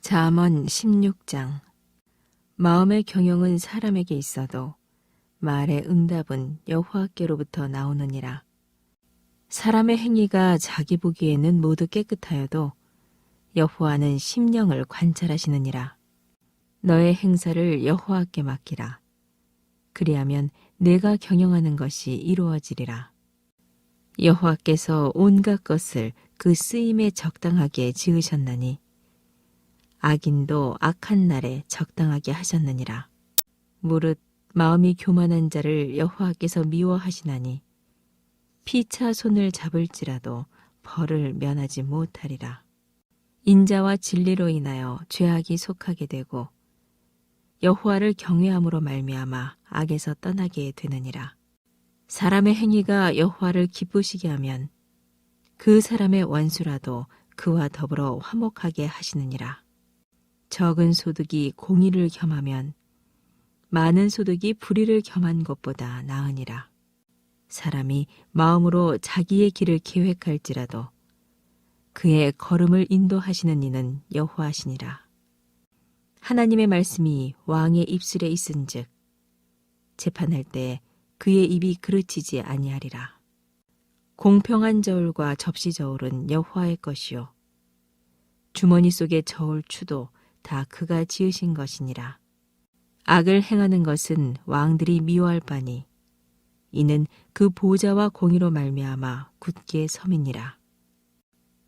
잠언 16장. 마음의 경영은 사람에게 있어도 말의 응답은 여호와께로부터 나오느니라. 사람의 행위가 자기 보기에는 모두 깨끗하여도 여호와는 심령을 관찰하시느니라. 너의 행사를 여호와께 맡기라. 그리하면 내가 경영하는 것이 이루어지리라. 여호와께서 온갖 것을 그 쓰임에 적당하게 지으셨나니 악인도 악한 날에 적당하게 하셨느니라. 무릇 마음이 교만한 자를 여호와께서 미워하시나니 피차 손을 잡을지라도 벌을 면하지 못하리라. 인자와 진리로 인하여 죄악이 속하게 되고 여호와를 경외함으로 말미암아 악에서 떠나게 되느니라. 사람의 행위가 여호와를 기쁘시게 하면 그 사람의 원수라도 그와 더불어 화목하게 하시느니라. 적은 소득이 공의를 겸하면 많은 소득이 불의를 겸한 것보다 나으니라. 사람이 마음으로 자기의 길을 계획할지라도 그의 걸음을 인도하시는 이는 여호와시니라. 하나님의 말씀이 왕의 입술에 있은즉 재판할 때에 그의 입이 그르치지 아니하리라. 공평한 저울과 접시 저울은 여호와의 것이요 주머니 속의 저울 추도 다 그가 지으신 것이니라. 악을 행하는 것은 왕들이 미워할 바니 이는 그 보좌와 공의로 말미암아 굳게 섬이니라.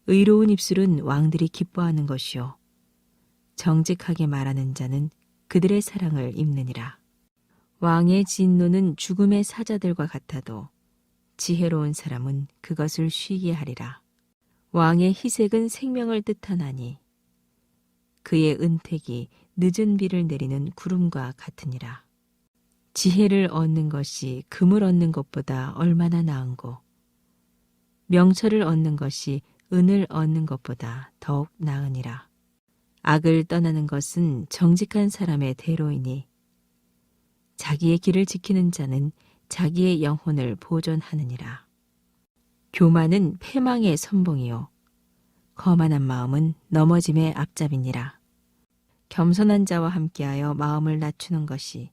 의로운 입술은 왕들이 기뻐하는 것이요 정직하게 말하는 자는 그들의 사랑을 입느니라. 왕의 진노는 죽음의 사자들과 같아도 지혜로운 사람은 그것을 쉬게 하리라. 왕의 희색은 생명을 뜻하나니 그의 은택이 늦은 비를 내리는 구름과 같으니라. 지혜를 얻는 것이 금을 얻는 것보다 얼마나 나은고 명철을 얻는 것이 은을 얻는 것보다 더욱 나으니라. 악을 떠나는 것은 정직한 사람의 대로이니 자기의 길을 지키는 자는 자기의 영혼을 보존하느니라. 교만은 패망의 선봉이요 거만한 마음은 넘어짐의 앞잡이니라. 겸손한 자와 함께하여 마음을 낮추는 것이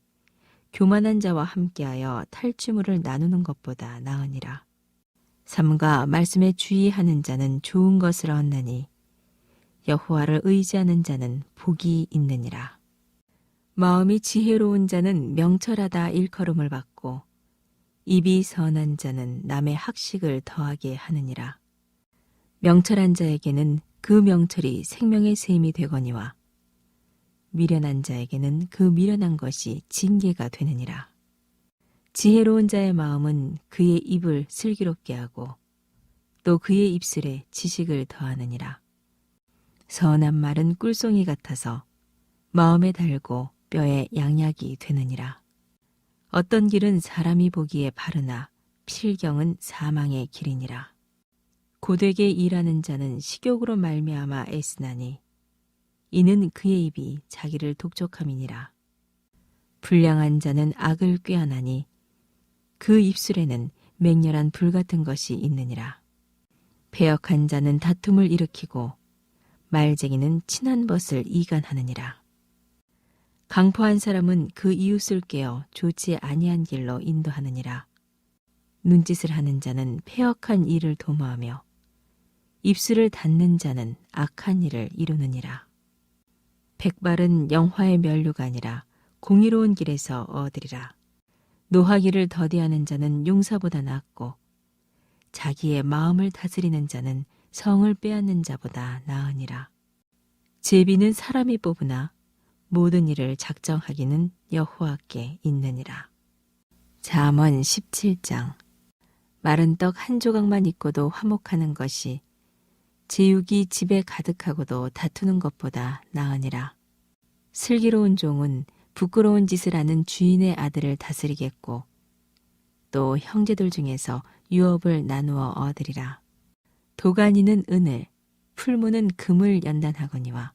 교만한 자와 함께하여 탈취물을 나누는 것보다 나으니라. 삼가 말씀에 주의하는 자는 좋은 것을 얻나니 여호와를 의지하는 자는 복이 있느니라. 마음이 지혜로운 자는 명철하다 일컬음을 받고 입이 선한 자는 남의 학식을 더하게 하느니라. 명철한 자에게는 그 명철이 생명의 셈이 되거니와 미련한 자에게는 그 미련한 것이 징계가 되느니라. 지혜로운 자의 마음은 그의 입을 슬기롭게 하고 또 그의 입술에 지식을 더하느니라. 선한 말은 꿀송이 같아서 마음에 달고 뼈에 양약이 되느니라. 어떤 길은 사람이 보기에 바르나 필경은 사망의 길이니라. 고되게 일하는 자는 식욕으로 말미암아 애쓰나니 이는 그의 입이 자기를 독촉함이니라. 불량한 자는 악을 꾀하나니 그 입술에는 맹렬한 불 같은 것이 있느니라. 배역한 자는 다툼을 일으키고 말쟁이는 친한 벗을 이간하느니라. 강포한 사람은 그 이웃을 깨어 좋지 아니한 길로 인도하느니라. 눈짓을 하는 자는 패역한 일을 도모하며 입술을 닫는 자는 악한 일을 이루느니라. 백발은 영화의 면류가 아니라 공의로운 길에서 얻으리라. 노하기를 더디하는 자는 용사보다 낫고 자기의 마음을 다스리는 자는 성을 빼앗는 자보다 나으니라. 제비는 사람이 뽑으나 모든 일을 작정하기는 여호와께 있느니라. 잠언 17장. 마른 떡 한 조각만 있고도 화목하는 것이 제육이 집에 가득하고도 다투는 것보다 나으니라. 슬기로운 종은 부끄러운 짓을 하는 주인의 아들을 다스리겠고 또 형제들 중에서 유업을 나누어 얻으리라. 도가니는 은을, 풀무는 금을 연단하거니와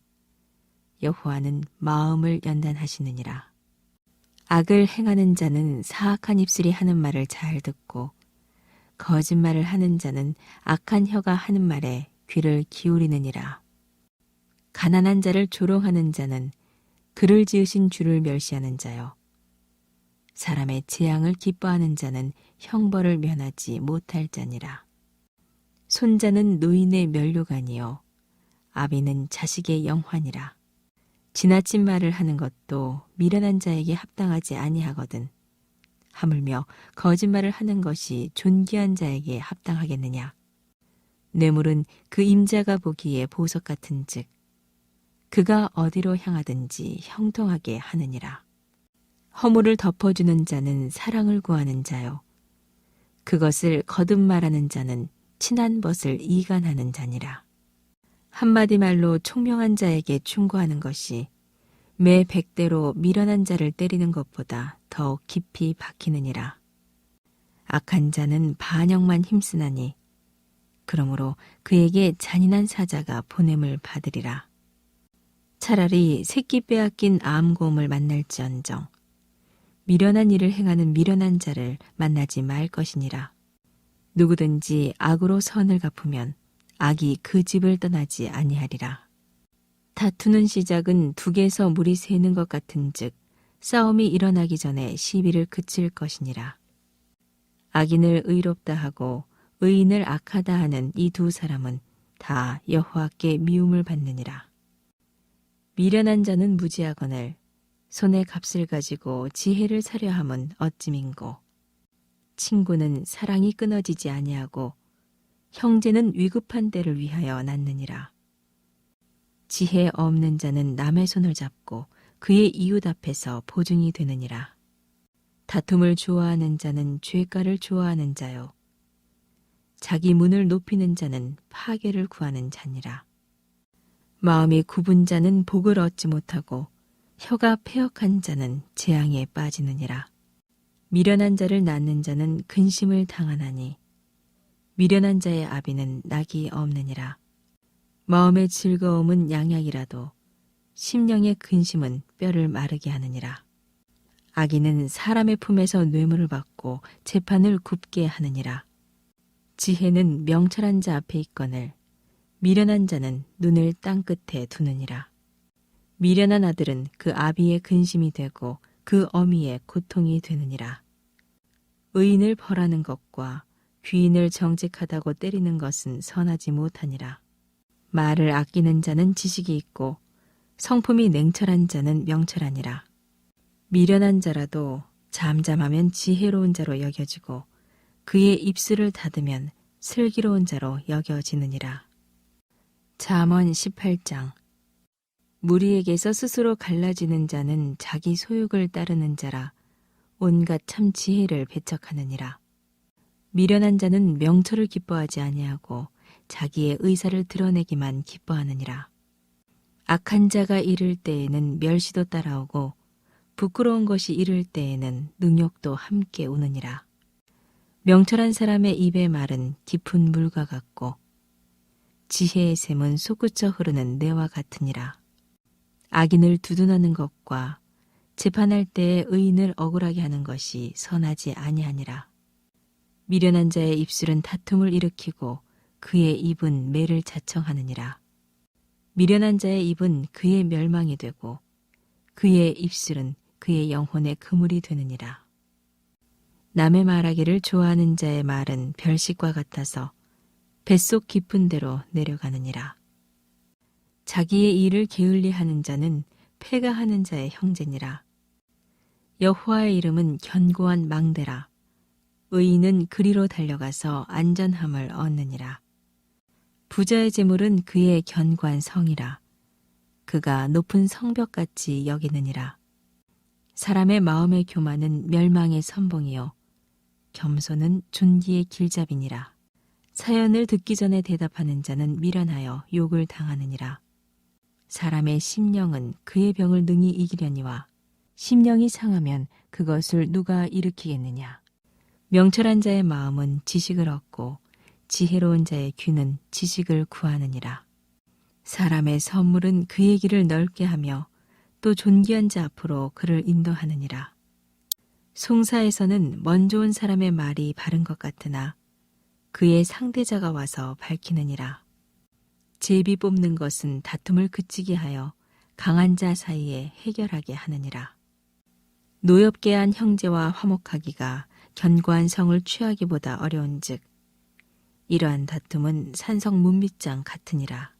여호와는 마음을 연단하시느니라. 악을 행하는 자는 사악한 입술이 하는 말을 잘 듣고 거짓말을 하는 자는 악한 혀가 하는 말에 귀를 기울이느니라. 가난한 자를 조롱하는 자는 그를 지으신 주를 멸시하는 자요. 사람의 재앙을 기뻐하는 자는 형벌을 면하지 못할 자니라. 손자는 노인의 면류관이요 아비는 자식의 영환이라. 지나친 말을 하는 것도 미련한 자에게 합당하지 아니하거든. 하물며 거짓말을 하는 것이 존귀한 자에게 합당하겠느냐. 뇌물은 그 임자가 보기에 보석 같은즉 그가 어디로 향하든지 형통하게 하느니라. 허물을 덮어주는 자는 사랑을 구하는 자요 그것을 거듭 말하는 자는 친한 벗을 이간하는 자니라. 한마디 말로 총명한 자에게 충고하는 것이 매 100대로 미련한 자를 때리는 것보다 더욱 깊이 박히느니라. 악한 자는 반역만 힘쓰나니 그러므로 그에게 잔인한 사자가 보냄을 받으리라. 차라리 새끼 빼앗긴 암곰을 만날지언정 미련한 일을 행하는 미련한 자를 만나지 말 것이니라. 누구든지 악으로 선을 갚으면 악이 그 집을 떠나지 아니하리라. 다투는 시작은 둑에서 물이 새는 것 같은즉 싸움이 일어나기 전에 시비를 그칠 것이니라. 악인을 의롭다 하고 의인을 악하다 하는 이 두 사람은 다 여호와께 미움을 받느니라. 미련한 자는 무지하거늘 손에 값을 가지고 지혜를 사려 함은 어찌민고. 친구는 사랑이 끊어지지 아니하고 형제는 위급한 때를 위하여 낳느니라. 지혜 없는 자는 남의 손을 잡고 그의 이웃 앞에서 보증이 되느니라. 다툼을 좋아하는 자는 죄가를 좋아하는 자요 자기 문을 높이는 자는 파괴를 구하는 자니라. 마음이 굽은 자는 복을 얻지 못하고 혀가 패역한 자는 재앙에 빠지느니라. 미련한 자를 낳는 자는 근심을 당하나니 미련한 자의 아비는 낙이 없느니라. 마음의 즐거움은 양약이라도 심령의 근심은 뼈를 마르게 하느니라. 악인은 사람의 품에서 뇌물을 받고 재판을 굽게 하느니라. 지혜는 명철한 자 앞에 있거늘 미련한 자는 눈을 땅끝에 두느니라. 미련한 아들은 그 아비의 근심이 되고 그 어미의 고통이 되느니라. 의인을 벌하는 것과 귀인을 정직하다고 때리는 것은 선하지 못하니라. 말을 아끼는 자는 지식이 있고 성품이 냉철한 자는 명철하니라. 미련한 자라도 잠잠하면 지혜로운 자로 여겨지고 그의 입술을 닫으면 슬기로운 자로 여겨지느니라. 잠언 18장. 무리에게서 스스로 갈라지는 자는 자기 소욕을 따르는 자라 온갖 참 지혜를 배척하느니라. 미련한 자는 명철을 기뻐하지 아니하고 자기의 의사를 드러내기만 기뻐하느니라. 악한 자가 이를 때에는 멸시도 따라오고 부끄러운 것이 이를 때에는 능욕도 함께 오느니라. 명철한 사람의 입의 말은 깊은 물과 같고 지혜의 샘은 솟구쳐 흐르는 내와 같으니라. 악인을 두둔하는 것과 재판할 때에 의인을 억울하게 하는 것이 선하지 아니하니라. 미련한 자의 입술은 다툼을 일으키고 그의 입은 매를 자청하느니라. 미련한 자의 입은 그의 멸망이 되고 그의 입술은 그의 영혼의 그물이 되느니라. 남의 말하기를 좋아하는 자의 말은 별식과 같아서 뱃속 깊은 데로 내려가느니라. 자기의 일을 게을리하는 자는 패가하는 자의 형제니라. 여호와의 이름은 견고한 망대라. 의인은 그리로 달려가서 안전함을 얻느니라. 부자의 재물은 그의 견고한 성이라. 그가 높은 성벽같이 여기느니라. 사람의 마음의 교만은 멸망의 선봉이요 겸손은 존귀의 길잡이니라. 사연을 듣기 전에 대답하는 자는 미련하여 욕을 당하느니라. 사람의 심령은 그의 병을 능히 이기려니와 심령이 상하면 그것을 누가 일으키겠느냐. 명철한 자의 마음은 지식을 얻고 지혜로운 자의 귀는 지식을 구하느니라. 사람의 선물은 그의 길을 넓게 하며 또 존귀한 자 앞으로 그를 인도하느니라. 송사에서는 먼저 온 사람의 말이 바른 것 같으나 그의 상대자가 와서 밝히느니라. 제비 뽑는 것은 다툼을 그치게 하여 강한 자 사이에 해결하게 하느니라. 노엽게 한 형제와 화목하기가 견고한 성을 취하기보다 어려운즉 이러한 다툼은 산성 문빗장 같으니라.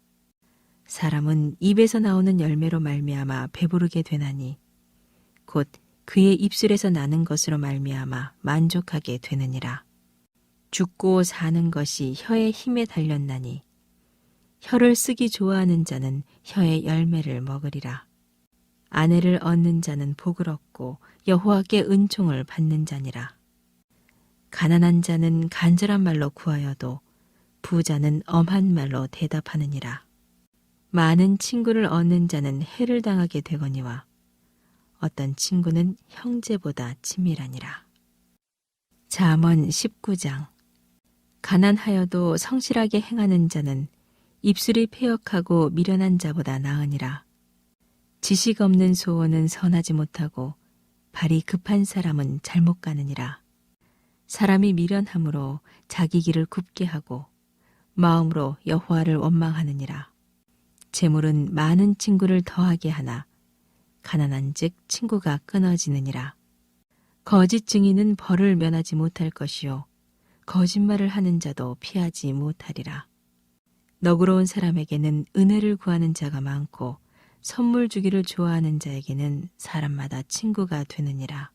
사람은 입에서 나오는 열매로 말미암아 배부르게 되나니 곧 그의 입술에서 나는 것으로 말미암아 만족하게 되느니라. 죽고 사는 것이 혀의 힘에 달렸나니 혀를 쓰기 좋아하는 자는 혀의 열매를 먹으리라. 아내를 얻는 자는 복을 얻고 여호와께 은총을 받는 자니라. 가난한 자는 간절한 말로 구하여도 부자는 엄한 말로 대답하느니라. 많은 친구를 얻는 자는 해를 당하게 되거니와 어떤 친구는 형제보다 친밀하니라. 잠언 19장. 가난하여도 성실하게 행하는 자는 입술이 패역하고 미련한 자보다 나으니라. 지식 없는 소원은 선하지 못하고 발이 급한 사람은 잘못 가느니라. 사람이 미련함으로 자기 길을 굽게 하고 마음으로 여호와를 원망하느니라. 재물은 많은 친구를 더하게 하나 가난한즉 친구가 끊어지느니라. 거짓 증인은 벌을 면하지 못할 것이요 거짓말을 하는 자도 피하지 못하리라. 너그러운 사람에게는 은혜를 구하는 자가 많고 선물 주기를 좋아하는 자에게는 사람마다 친구가 되느니라.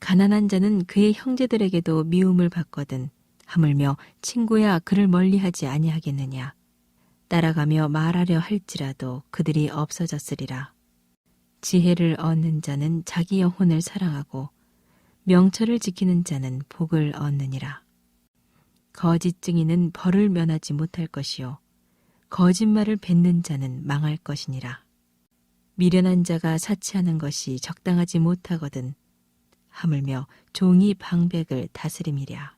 가난한 자는 그의 형제들에게도 미움을 받거든 하물며 친구야 그를 멀리하지 아니하겠느냐. 따라가며 말하려 할지라도 그들이 없어졌으리라. 지혜를 얻는 자는 자기 영혼을 사랑하고 명철을 지키는 자는 복을 얻느니라. 거짓 증인은 벌을 면하지 못할 것이요 거짓말을 뱉는 자는 망할 것이니라. 미련한 자가 사치하는 것이 적당하지 못하거든 하물며 종이 방백을 다스림이랴.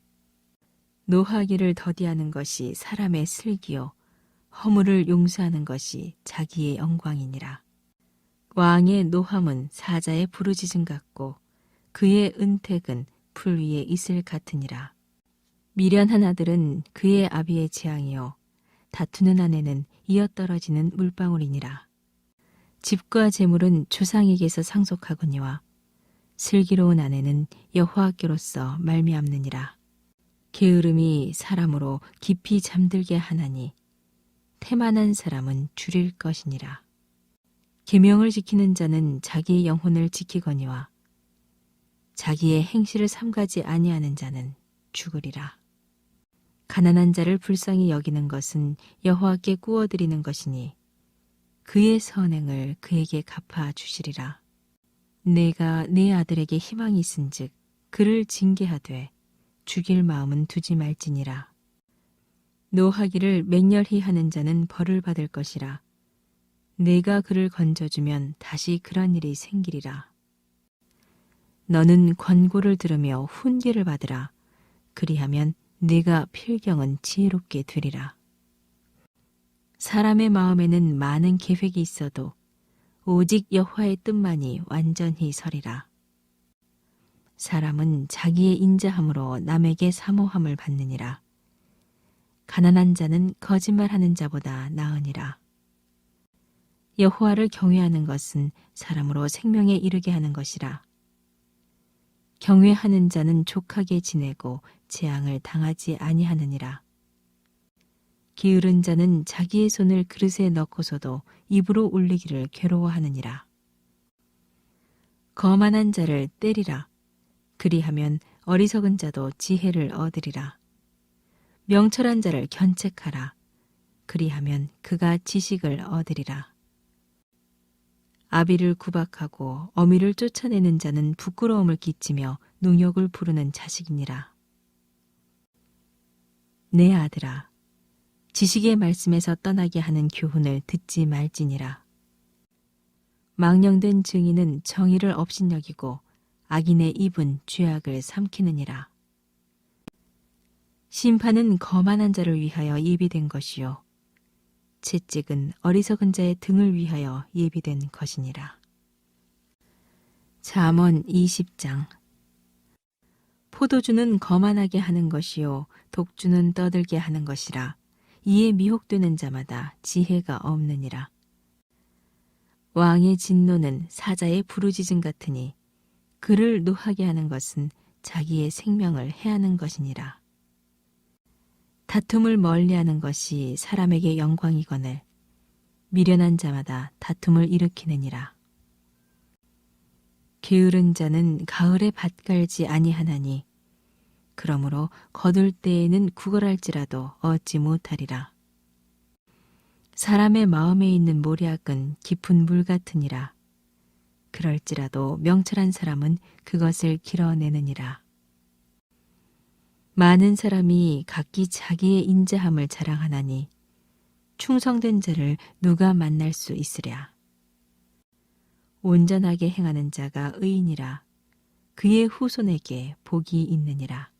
노하기를 더디하는 것이 사람의 슬기요 허물을 용서하는 것이 자기의 영광이니라. 왕의 노함은 사자의 부르짖음 같고 그의 은택은 풀 위에 이슬 같으니라. 미련한 아들은 그의 아비의 재앙이요 다투는 아내는 이어떨어지는 물방울이니라. 집과 재물은 조상에게서 상속하거니와 슬기로운 아내는 여호와께로서 말미암느니라. 게으름이 사람으로 깊이 잠들게 하나니 태만한 사람은 줄일 것이니라. 계명을 지키는 자는 자기의 영혼을 지키거니와 자기의 행실을 삼가지 아니하는 자는 죽으리라. 가난한 자를 불쌍히 여기는 것은 여호와께 구워드리는 것이니 그의 선행을 그에게 갚아 주시리라. 내가 내 아들에게 희망이 있은즉 그를 징계하되 죽일 마음은 두지 말지니라. 노하기를 맹렬히 하는 자는 벌을 받을 것이라. 내가 그를 건져주면 다시 그런 일이 생기리라. 너는 권고를 들으며 훈계를 받으라. 그리하면 네가 필경은 지혜롭게 되리라. 사람의 마음에는 많은 계획이 있어도 오직 여호와의 뜻만이 완전히 서리라. 사람은 자기의 인자함으로 남에게 사모함을 받느니라. 가난한 자는 거짓말하는 자보다 나으니라. 여호와를 경외하는 것은 사람으로 생명에 이르게 하는 것이라. 경외하는 자는 족하게 지내고 재앙을 당하지 아니하느니라. 게으른 자는 자기의 손을 그릇에 넣고서도 입으로 울리기를 괴로워하느니라. 거만한 자를 때리라. 그리하면 어리석은 자도 지혜를 얻으리라. 명철한 자를 견책하라. 그리하면 그가 지식을 얻으리라. 아비를 구박하고 어미를 쫓아내는 자는 부끄러움을 끼치며 능욕을 부르는 자식이니라. 내 아들아, 지식의 말씀에서 떠나게 하는 교훈을 듣지 말지니라. 망령된 증인은 정의를 업신여기고 악인의 입은 죄악을 삼키느니라. 심판은 거만한 자를 위하여 예비된 것이요 채찍은 어리석은 자의 등을 위하여 예비된 것이니라. 잠언 20장. 포도주는 거만하게 하는 것이요 독주는 떠들게 하는 것이라. 이에 미혹되는 자마다 지혜가 없느니라. 왕의 진노는 사자의 부르짖음 같으니 그를 노하게 하는 것은 자기의 생명을 해하는 것이니라. 다툼을 멀리하는 것이 사람에게 영광이거늘 미련한 자마다 다툼을 일으키느니라. 게으른 자는 가을에 밭 갈지 아니하나니 그러므로 거둘 때에는 구걸할지라도 얻지 못하리라. 사람의 마음에 있는 모략은 깊은 물 같으니라. 그럴지라도 명철한 사람은 그것을 길어내느니라. 많은 사람이 각기 자기의 인자함을 자랑하나니 충성된 자를 누가 만날 수 있으랴. 온전하게 행하는 자가 의인이라. 그의 후손에게 복이 있느니라.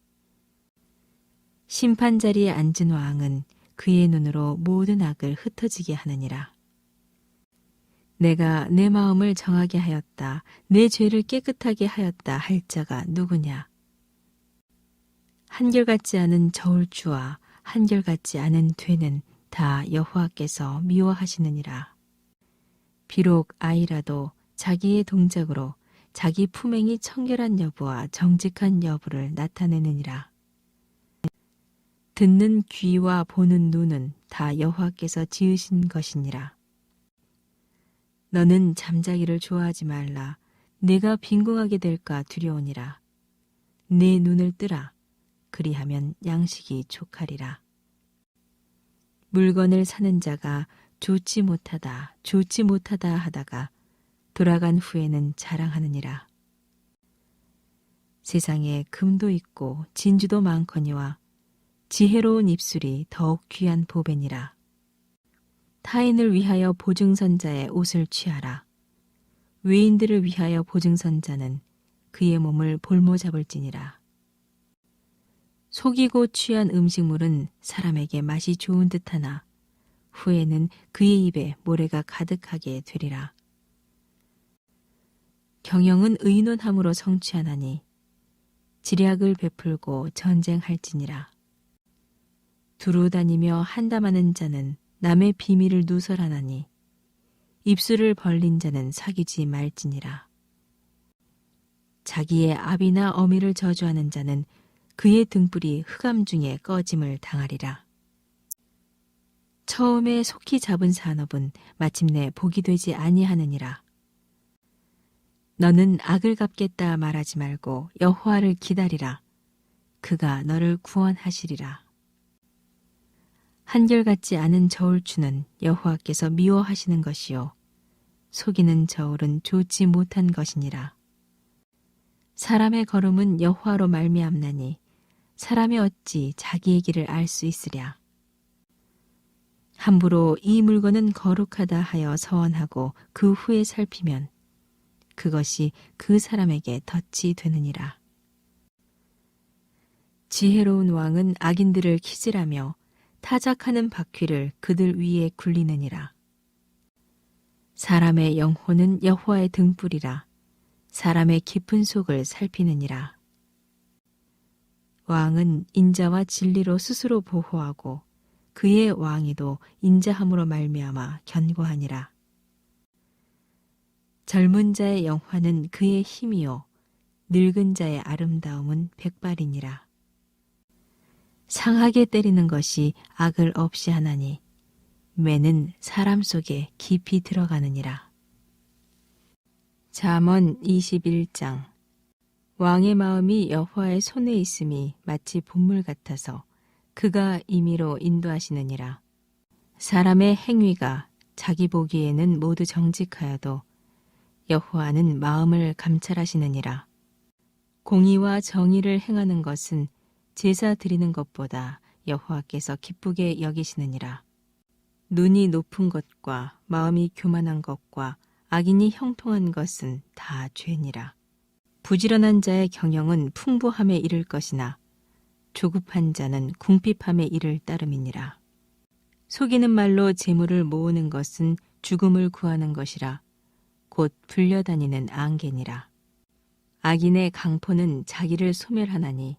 심판 자리에 앉은 왕은 그의 눈으로 모든 악을 흩어지게 하느니라. 내가 내 마음을 정하게 하였다, 내 죄를 깨끗하게 하였다 할 자가 누구냐? 한결같지 않은 저울추와 한결같지 않은 되는 다 여호와께서 미워하시느니라. 비록 아이라도 자기의 동작으로 자기 품행이 청결한 여부와 정직한 여부를 나타내느니라. 듣는 귀와 보는 눈은 다 여호와께서 지으신 것이니라. 너는 잠자기를 좋아하지 말라. 내가 빈궁하게 될까 두려우니라. 내 눈을 뜨라. 그리하면 양식이 족하리라. 물건을 사는 자가 좋지 못하다 하다가 돌아간 후에는 자랑하느니라. 세상에 금도 있고 진주도 많거니와 지혜로운 입술이 더욱 귀한 보배니라. 타인을 위하여 보증선자의 옷을 취하라. 외인들을 위하여 보증선자는 그의 몸을 볼모 잡을지니라. 속이고 취한 음식물은 사람에게 맛이 좋은 듯하나 후에는 그의 입에 모래가 가득하게 되리라. 경영은 의논함으로 성취하나니 지략을 베풀고 전쟁할지니라. 두루 다니며 한담하는 자는 남의 비밀을 누설하나니 입술을 벌린 자는 사귀지 말지니라. 자기의 아비나 어미를 저주하는 자는 그의 등불이 흑암 중에 꺼짐을 당하리라. 처음에 속히 잡은 산업은 마침내 복이 되지 아니하느니라. 너는 악을 갚겠다 말하지 말고 여호와를 기다리라. 그가 너를 구원하시리라. 한결같지 않은 저울추는 여호와께서 미워하시는 것이요 속이는 저울은 좋지 못한 것이니라. 사람의 걸음은 여호와로 말미암나니 사람이 어찌 자기의 길을 알 수 있으랴. 함부로 이 물건은 거룩하다 하여 서원하고 그 후에 살피면 그것이 그 사람에게 덫이 되느니라. 지혜로운 왕은 악인들을 키질하며 타작하는 바퀴를 그들 위에 굴리느니라. 사람의 영혼은 여호와의 등불이라. 사람의 깊은 속을 살피느니라. 왕은 인자와 진리로 스스로 보호하고 그의 왕위도 인자함으로 말미암아 견고하니라. 젊은 자의 영화는 그의 힘이요 늙은 자의 아름다움은 백발이니라. 상하게 때리는 것이 악을 없이 하나니 매는 사람 속에 깊이 들어가느니라. 잠언 21장. 왕의 마음이 여호와의 손에 있음이 마치 분물 같아서 그가 임의로 인도하시느니라. 사람의 행위가 자기 보기에는 모두 정직하여도 여호와는 마음을 감찰하시느니라. 공의와 정의를 행하는 것은 제사 드리는 것보다 여호와께서 기쁘게 여기시느니라. 눈이 높은 것과 마음이 교만한 것과 악인이 형통한 것은 다 죄니라. 부지런한 자의 경영은 풍부함에 이를 것이나 조급한 자는 궁핍함에 이를 따름이니라. 속이는 말로 재물을 모으는 것은 죽음을 구하는 것이라 곧 불려다니는 안개니라. 악인의 강포는 자기를 소멸하나니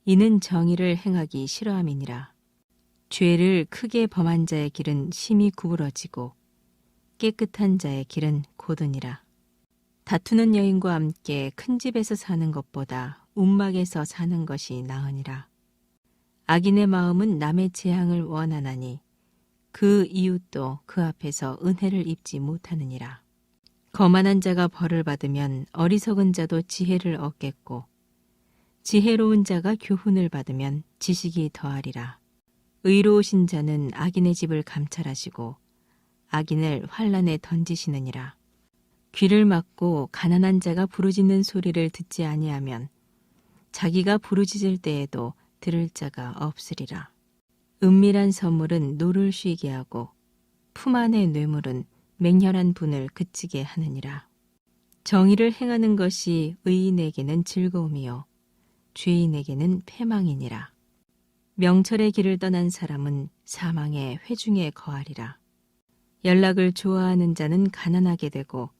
이는 정의를 행하기 싫어함이니라. 죄를 크게 범한 자의 길은 심히 구부러지고 깨끗한 자의 길은 곧으니라. 다투는 여인과 함께 큰 집에서 사는 것보다 움막에서 사는 것이 나으니라. 악인의 마음은 남의 재앙을 원하나니 그 이웃도 그 앞에서 은혜를 입지 못하느니라. 거만한 자가 벌을 받으면 어리석은 자도 지혜를 얻겠고 지혜로운 자가 교훈을 받으면 지식이 더하리라. 의로우신 자는 악인의 집을 감찰하시고 악인을 환란에 던지시느니라. 귀를 막고 가난한 자가 부르짖는 소리를 듣지 아니하면 자기가 부르짖을 때에도 들을 자가 없으리라. 은밀한 선물은 노를 쉬게 하고 품 안의 뇌물은 맹렬한 분을 그치게 하느니라. 정의를 행하는 것이 의인에게는 즐거움이요 죄인에게는 패망이니라. 명철의 길을 떠난 사람은 사망의 회중에 거하리라. 연락을 좋아하는 자는 가난하게 되고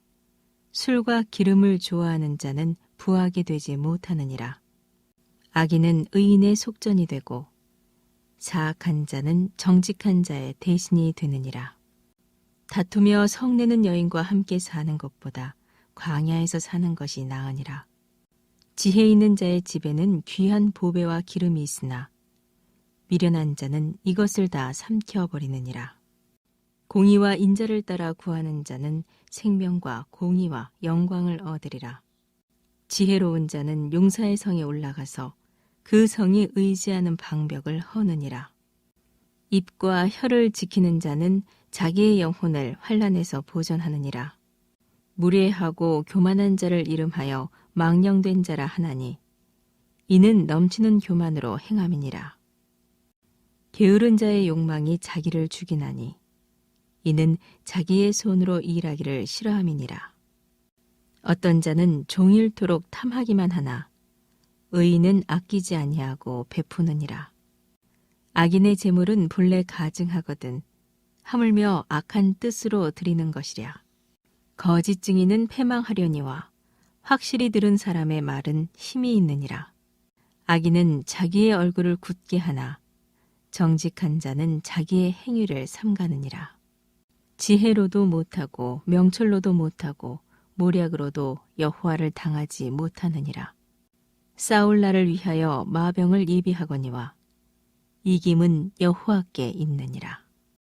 술과 기름을 좋아하는 자는 부하게 되지 못하느니라. 악인은 의인의 속전이 되고 사악한 자는 정직한 자의 대신이 되느니라. 다투며 성내는 여인과 함께 사는 것보다 광야에서 사는 것이 나으니라. 지혜 있는 자의 집에는 귀한 보배와 기름이 있으나 미련한 자는 이것을 다 삼켜버리느니라. 공의와 인자를 따라 구하는 자는 생명과 공의와 영광을 얻으리라. 지혜로운 자는 용사의 성에 올라가서 그 성이 의지하는 방벽을 허느니라. 입과 혀를 지키는 자는 자기의 영혼을 환난에서 보전하느니라. 무례하고 교만한 자를 이름하여 망령된 자라 하나니 이는 넘치는 교만으로 행함이니라. 게으른 자의 욕망이 자기를 죽이나니 이는 자기의 손으로 일하기를 싫어함이니라. 어떤 자는 종일토록 탐하기만 하나 의인은 아끼지 아니하고 베푸느니라. 악인의 재물은 본래 가증하거든 하물며 악한 뜻으로 드리는 것이랴. 거짓 증인은 패망하려니와 확실히 들은 사람의 말은 힘이 있느니라. 악인은 자기의 얼굴을 굳게 하나 정직한 자는 자기의 행위를 삼가느니라. 지혜로도 못하고 명철로도 못하고 모략으로도 여호와를 당하지 못하느니라. 싸울 날을 위하여 마병을 예비하거니와 이김은 여호와께 있느니라.